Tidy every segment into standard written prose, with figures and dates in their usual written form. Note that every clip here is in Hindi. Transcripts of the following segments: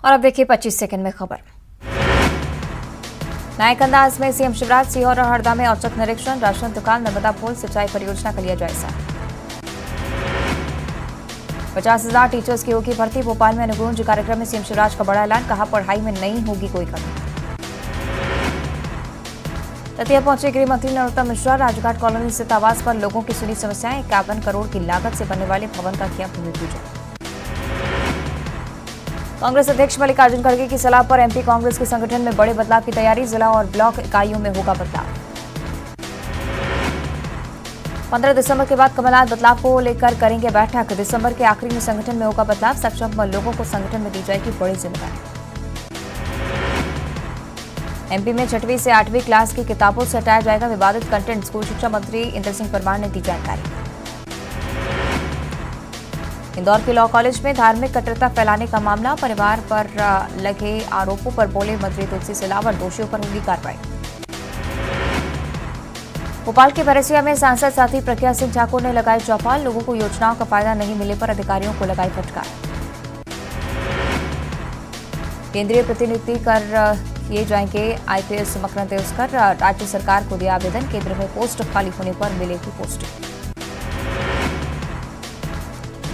और अब देखिए 25 सेकंड में खबर। नायक अंदाज में सीएम शिवराज सिंह और हरदा में औचक निरीक्षण, राशन दुकान, नर्मदा पुल, सिंचाई परियोजना का लिया जायजा। 50,000 टीचर्स की होगी भर्ती, भोपाल में अनुगूंज कार्यक्रम में सीएम शिवराज का बड़ा ऐलान, कहा पढ़ाई में नहीं होगी कोई कमी। दतिया पहुंचे गृह मंत्री नरोत्तम मिश्रा, राजघाट कॉलोनी स्थित आवास पर लोगों की सुनी समस्याएं, 51 करोड़ की लागत से बनने वाले भवन का किया भूमि पूजन। कांग्रेस अध्यक्ष मल्लिकार्जुन खड़गे की सलाह पर एमपी कांग्रेस के संगठन में बड़े बदलाव की तैयारी, जिला और ब्लॉक इकाइयों में होगा बदलाव। 15 दिसंबर के बाद कमलनाथ बदलाव को लेकर करेंगे बैठक, दिसंबर के आखिरी में संगठन में होगा बदलाव, सक्षम लोगों को संगठन में दी जाएगी बड़ी जिम्मेदारी। एमपी में 6वीं से 8वीं क्लास की किताबों से हटाया जाएगा विवादित कंटेंट, स्कूल शिक्षा मंत्री इंद्र सिंह परमार ने दी जानकारी। इंदौर के लॉ कॉलेज में धार्मिक कट्टरता फैलाने का मामला, परिवार पर लगे आरोपों पर बोले मंत्री तुलसी सिलावट, दोषियों पर होगी कार्रवाई। भोपाल के भरसिया में सांसद साथी प्रज्ञा सिंह ठाकुर ने लगाई चौपाल, लोगों को योजनाओं का फायदा नहीं मिलने पर अधिकारियों को लगाई फटकार। केंद्रीय प्रतिनियुक्ति कर किए जाएंगे आईपीएस मकरंद देवस्कर, राज्य सरकार को दिया आवेदन, केंद्र में पोस्ट खाली होने पर मिलेगी पोस्टिंग।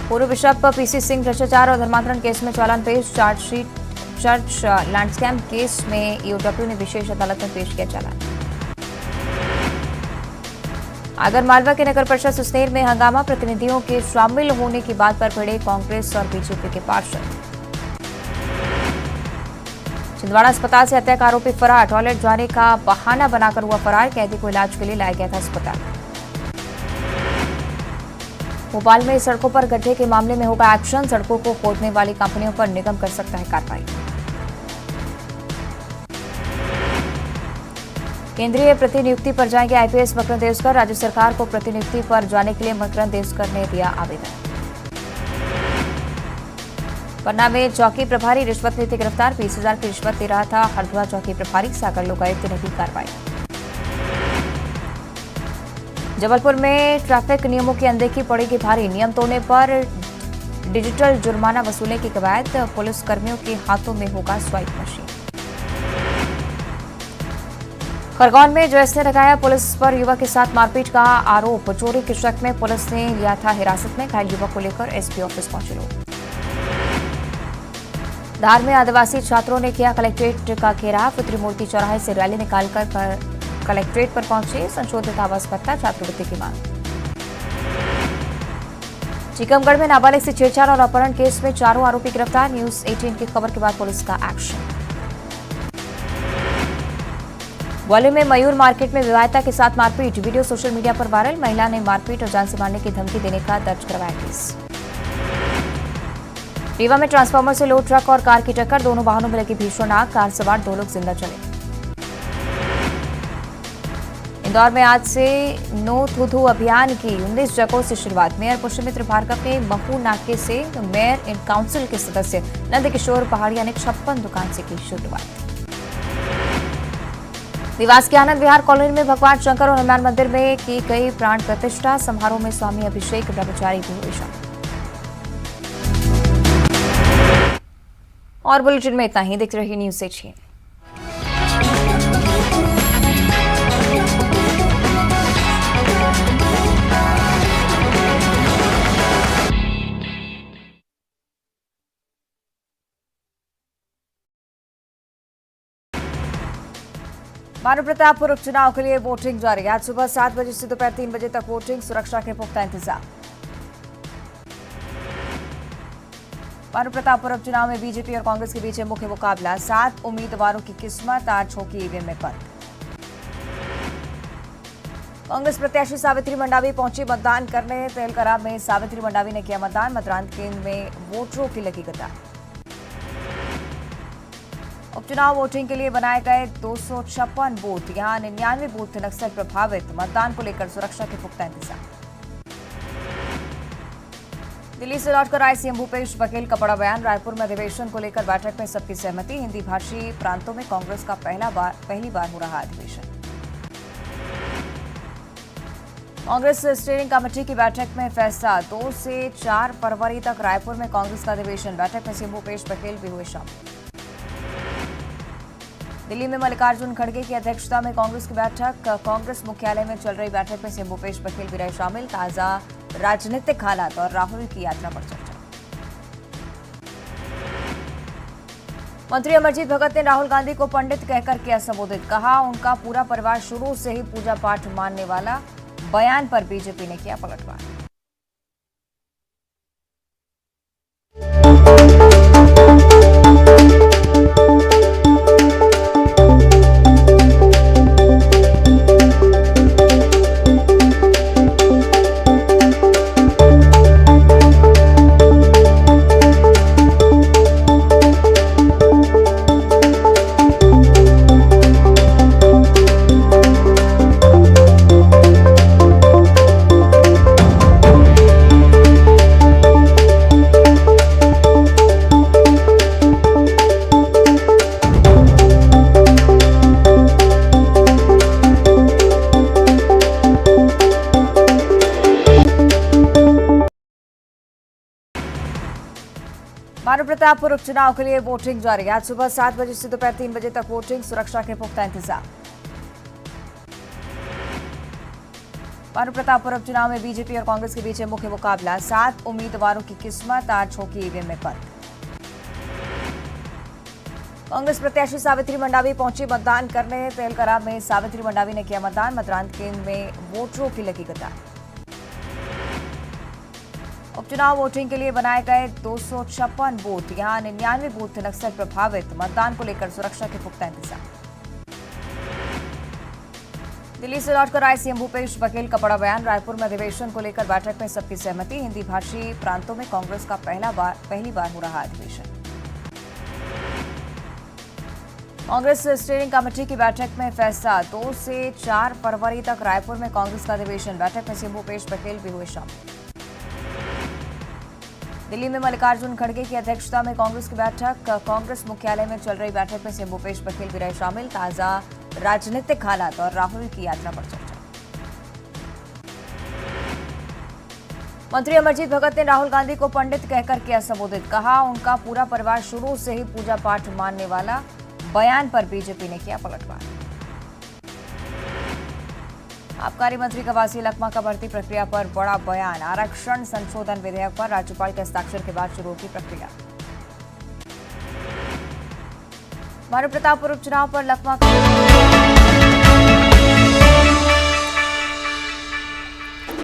पूर्व बिशप पीसी सिंह भ्रष्टाचार और धर्मांतरण केस में चालान पेश, चार्जशीट चर्च लैंडस्कैम केस में ईओडब्ल्यू ने विशेष अदालत में पेश किया चालान। आगर मालवा के नगर परिषद सुसनेर में हंगामा, प्रतिनिधियों के शामिल होने की बात पर भिड़े कांग्रेस और बीजेपी के पार्षद। छिंदवाड़ा अस्पताल से हत्या का आरोपी फरार, टॉयलेट जाने का बहाना बनाकर हुआ फरार, कैदी को इलाज के लिए लाया गया था अस्पताल। भोपाल में सड़कों पर गड्ढे के मामले में होगा एक्शन, सड़कों को खोदने वाली कंपनियों पर निगम कर सकता है कार्रवाई। केंद्रीय प्रतिनियुक्ति पर जाएंगे आईपीएस मकरंद देवस्कर, राज्य सरकार को प्रतिनियुक्ति पर जाने के लिए मकरंद देवस्कर ने दिया आवेदन। पन्ना में चौकी प्रभारी रिश्वत लेते गिरफ्तार, 20,000 की रिश्वत दे रहा था हरदुआ चौकी प्रभारी, सागर लोकायुक्त ने की कार्रवाई। जबलपुर में ट्रैफिक नियमों की अनदेखी पड़ेगी भारी, नियम तोड़ने पर डिजिटल जुर्माना वसूलने की कवायद, पुलिस कर्मियों के हाथों में होगा स्वाइप मशीन। खरगोन में जैस ने लगाया पुलिस पर युवक के साथ मारपीट का आरोप, चोरी के शक में पुलिस ने लिया था हिरासत में, घायल युवक को लेकर एसपी ऑफिस पहुंचे लोग। धार में आदिवासी छात्रों ने किया कलेक्ट्रेट का घेराव, त्रिमूर्ति चौराहे से रैली निकालकर कलेक्ट्रेट पर पहुंचे, संशोधित आवास भत्ता, छात्रवृत्ति की मांग। टीकमगढ़ में नाबालिग से छेड़छाड़ और अपहरण केस में चारों आरोपी गिरफ्तार, न्यूज 18 की खबर के बाद पुलिस का एक्शन। ग्वालियर में मयूर मार्केट में विवाहिता के साथ मारपीट, वीडियो सोशल मीडिया पर वायरल, महिला ने मारपीट और जान से मारने की धमकी देने का दर्ज करवाया केस। रीवा में ट्रांसफार्मर से लोड ट्रक और कार की टक्कर, दोनों वाहनों में लगी भीषण आग, कार सवार 2 लोग जिंदा चले। इंदौर में आज से नो थू अभियान की 19 जगहों से शुरुआत, मेयर पुष्यमित्र भार्गव ने महू नाके से मेयर इन काउंसिल के सदस्य नंद किशोर पहाड़िया ने 56 दुकान से की शुरुआत। देवास के आनंद विहार कॉलोनी में भगवान शंकर और हनुमान मंदिर में की गई प्राण प्रतिष्ठा, समारोह में स्वामी अभिषेक ब्रह्मचारी भी हुए शामिल। और बुलेटिन में इतना ही, देखते रहिए न्यूज 18। मानव प्रतापपुर उपचुनाव के लिए वोटिंग जारी, आज सुबह 7 बजे से दोपहर 3 बजे तक वोटिंग, सुरक्षा के पुख्ता इंतजाम। मानव प्रतापपुर उपचुनाव में बीजेपी और कांग्रेस के बीच मुख्य मुकाबला, 7 उम्मीदवारों की किस्मत आज होगी ईवीएम में बंद। कांग्रेस प्रत्याशी सावित्री मंडावी पहुंची मतदान करने, तेलकरा में सावित्री मंडावी ने किया मतदान, मतदान केंद्र में वोटरों की लगी कतार। उपचुनाव वोटिंग के लिए बनाए गए 256 बूथ, यहां 99 बूथ नक्सल प्रभावित, मतदान को लेकर सुरक्षा के पुख्ता इंतजाम। दिल्ली से लौटकर आए सीएम भूपेश बघेल का बड़ा बयान, रायपुर में अधिवेशन को लेकर बैठक में सबकी सहमति, हिंदी भाषी प्रांतों में कांग्रेस का पहली बार हो रहा अधिवेशन। कांग्रेस स्टीयरिंग कमेटी की बैठक में फैसला, 2 से 4 फरवरी तक रायपुर में कांग्रेस का अधिवेशन, बैठक में सीएम भूपेश बघेल भी हुए शामिल। दिल्ली में मल्लिकार्जुन खड़गे की अध्यक्षता में कांग्रेस की बैठक। कांग्रेस मुख्यालय में चल रही बैठक में सीएम भूपेश बघेल भी रहे शामिल। ताजा राजनीतिक हालात और राहुल की यात्रा पर चर्चा। मंत्री अमरजीत भगत ने राहुल गांधी को पंडित कहकर किया संबोधित। कहा उनका पूरा परिवार शुरू से ही पूजा पाठ मानने वाला। बयान पर बीजेपी ने किया पलटवार। भानु प्रतापपुर उपचुनाव के लिए वोटिंग जारी। आज सुबह 7 बजे से दोपहर 3 बजे तक वोटिंग। सुरक्षा के पुख्ता इंतजाम। भानु प्रतापपुर उपचुनाव में बीजेपी और कांग्रेस के बीच मुख्य मुकाबला। 7 उम्मीदवारों की किस्मत आज होगी ईवीएम में बंद। कांग्रेस प्रत्याशी सावित्री मंडावी पहुंची मतदान करने। तेलकरा में सावित्री मंडावी ने किया मतदान। मतदान केंद्र में वोटरों की लगी कतार। उपचुनाव वोटिंग के लिए बनाए गए 256 बूथ। यहां 99 बूथ नक्सल प्रभावित। मतदान को लेकर सुरक्षा के पुख्ता इंतजाम। दिल्ली से लौटकर आए सीएम भूपेश बघेल का बड़ा बयान। रायपुर में अधिवेशन को लेकर बैठक में सबकी सहमति। हिंदी भाषी प्रांतों में कांग्रेस का पहली बार हो रहा अधिवेशन। कांग्रेस स्टीयरिंग कमेटी की बैठक में फैसला। 2 से 4 फरवरी तक रायपुर में कांग्रेस का अधिवेशन। बैठक में सीएम भूपेश बघेल भी हुए शामिल। दिल्ली में मल्लिकार्जुन खड़गे की अध्यक्षता में कांग्रेस की बैठक। कांग्रेस मुख्यालय में चल रही बैठक में सीएम भूपेश बघेल भी रहे शामिल। ताजा राजनीतिक हालात और राहुल की यात्रा पर चर्चा। मंत्री अमरजीत भगत ने राहुल गांधी को पंडित कहकर किया संबोधित। कहा उनका पूरा परिवार शुरू से ही पूजा पाठ मानने वाला। बयान पर बीजेपी ने किया पलटवार। आबकारी मंत्री कवासी लखमा का भर्ती प्रक्रिया पर बड़ा बयान। आरक्षण संशोधन विधेयक पर राज्यपाल के हस्ताक्षर के बाद शुरू होगी प्रक्रिया। भानु प्रतापपुर उपचुनाव पर लखमा का